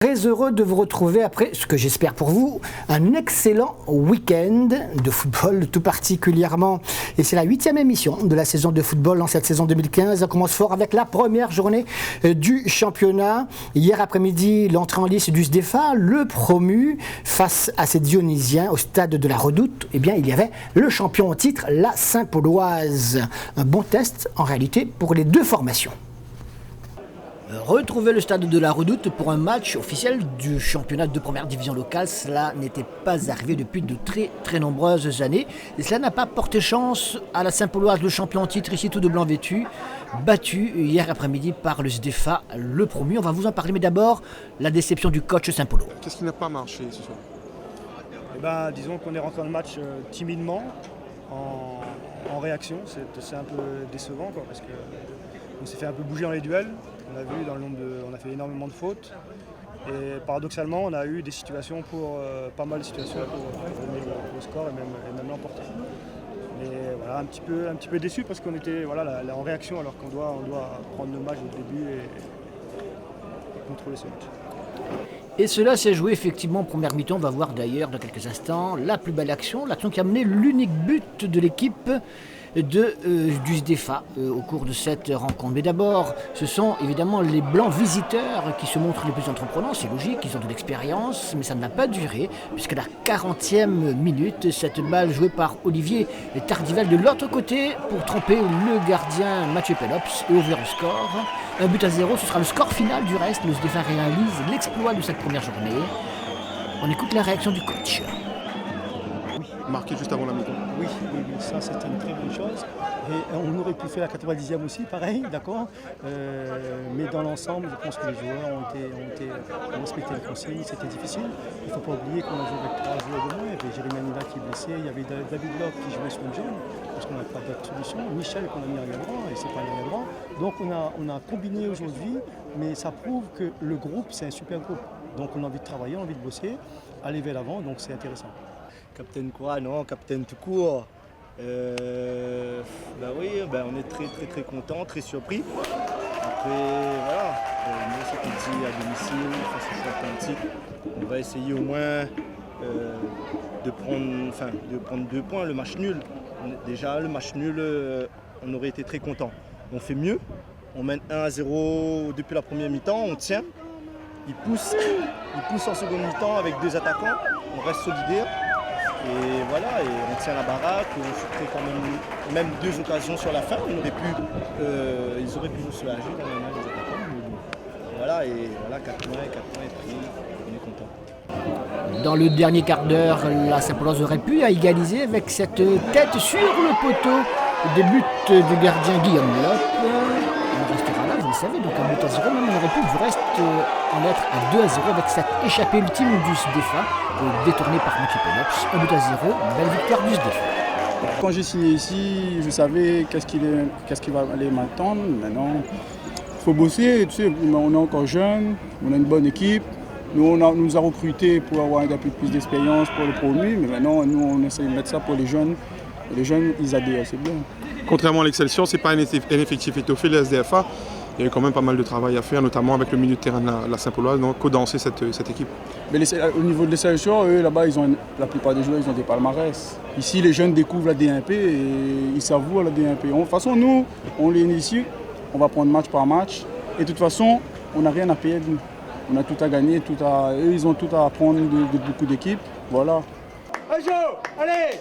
Très heureux de vous retrouver après ce que j'espère pour vous, un excellent week-end de football tout particulièrement. Et c'est la 8e émission de la saison de football en cette saison 2015. On commence fort avec la première journée du championnat. Hier après-midi, l'entrée en lice du SDFA, le promu, face à ces Dionysiens au stade de la Redoute. Eh bien, il y avait le champion en titre, la Saint-Pauloise. Un bon test en réalité pour les deux formations. Retrouver le stade de la Redoute pour un match officiel du championnat de première division locale, cela n'était pas arrivé depuis de très nombreuses années. Et cela n'a pas porté chance à la Saint-Pauloise, le champion en titre, ici tout de blanc vêtu, battu hier après-midi par le SDFA, le promu. On va vous en parler, mais d'abord, la déception du coach Saint-Paulo. Qu'est-ce qui n'a pas marché ce soir? Disons qu'on est rentré dans le match timidement, en réaction. C'est un peu décevant, quoi, parce qu'on s'est fait un peu bouger dans les duels. On a vu on a fait énormément de fautes et paradoxalement on a eu des situations pas mal de situations pour donner le score et même l'emporter. Mais voilà, un petit peu déçu parce qu'on était en réaction alors qu'on doit prendre le match au début et contrôler ce match. Et cela s'est joué effectivement en première mi-temps. On va voir d'ailleurs dans quelques instants la plus belle action, l'action qui a mené l'unique but de l'équipe du SDFA au cours de cette rencontre. Mais d'abord, ce sont évidemment les blancs visiteurs qui se montrent les plus entreprenants. C'est logique, ils ont de l'expérience, mais ça ne va pas durer, puisqu'à la 40e minute, cette balle jouée par Olivier Tardivel de l'autre côté pour tromper le gardien Mathieu Pelops et ouvrir le score. 1-0, ce sera le score final du reste. Le SDFA réalise l'exploit de cette première journée. On écoute la réaction du coach. Marqué juste avant la mi-temps. Oui, ça c'était une très bonne chose. Et on aurait pu faire la 90e aussi, pareil, d'accord. Mais dans l'ensemble, je pense que les joueurs ont respecté les consignes, c'était difficile. Il ne faut pas oublier qu'on a joué avec 3 joueurs de moins. Il y avait Jérémy Anila qui est blessé, il y avait David Locke qui jouait sur une jambe, parce qu'on n'a pas d'autre solution. Michel qu'on a mis arrière droit, et c'est pas arrière droit. Donc on a combiné aujourd'hui, mais ça prouve que le groupe, c'est un super groupe. Donc on a envie de travailler, on a envie de bosser, aller vers l'avant, donc c'est intéressant. Capitaine quoi? Non, capitaine tout court. Oui, on est très content, très surpris. Après, voilà, nous c'est petit à domicile, face au champion de titre. On va essayer au moins de prendre 2 points, le match nul. Déjà, le match nul, on aurait été très content. On fait mieux, on mène 1-0 depuis la première mi-temps, on tient. Il pousse en seconde mi-temps avec 2 attaquants, on reste solidaire. Et voilà, et on tient la baraque, on se crée quand même 2 occasions sur la fin. Ils auraient pu nous soulager dans les mains des attaquants. Voilà, et voilà, 4 points est pris, on est content. Dans le dernier quart d'heure, la Saint-Pauloise aurait pu égaliser avec cette tête sur le poteau des buts du gardien Guillaume Loppe. On restera là, vous le savez, donc 1-0, même on aurait pu du reste en être à 2-0 avec cette échappée ultime du SDFA, détournée par Mathieu Pelops. 1-0, belle victoire du SDFA. Quand j'ai signé ici, je savais qu'est-ce qui va aller m'attendre. Maintenant, il faut bosser, tu sais, on est encore jeune, on a une bonne équipe. Nous, nous a recrutés pour avoir un peu plus d'expérience pour le promu, mais maintenant, nous, on essaie de mettre ça pour les jeunes. Et les jeunes, ils adhèrent, c'est bien. Contrairement à l'Excelsior, ce n'est pas un effectif étoffé, le SDFA. Il y a quand même pas mal de travail à faire, notamment avec le milieu de terrain de la Saint-Pauloise, donc codancer cette équipe. Mais au niveau de l'Excelsior, eux, là-bas, la plupart des joueurs, ils ont des palmarès. Ici, les jeunes découvrent la D1P et ils savourent la D1P. De toute façon, nous, on les initie, on va prendre match par match. Et de toute façon, on n'a rien à perdre. On a tout à gagner, eux, ils ont tout à apprendre de beaucoup d'équipes. Voilà. Allez,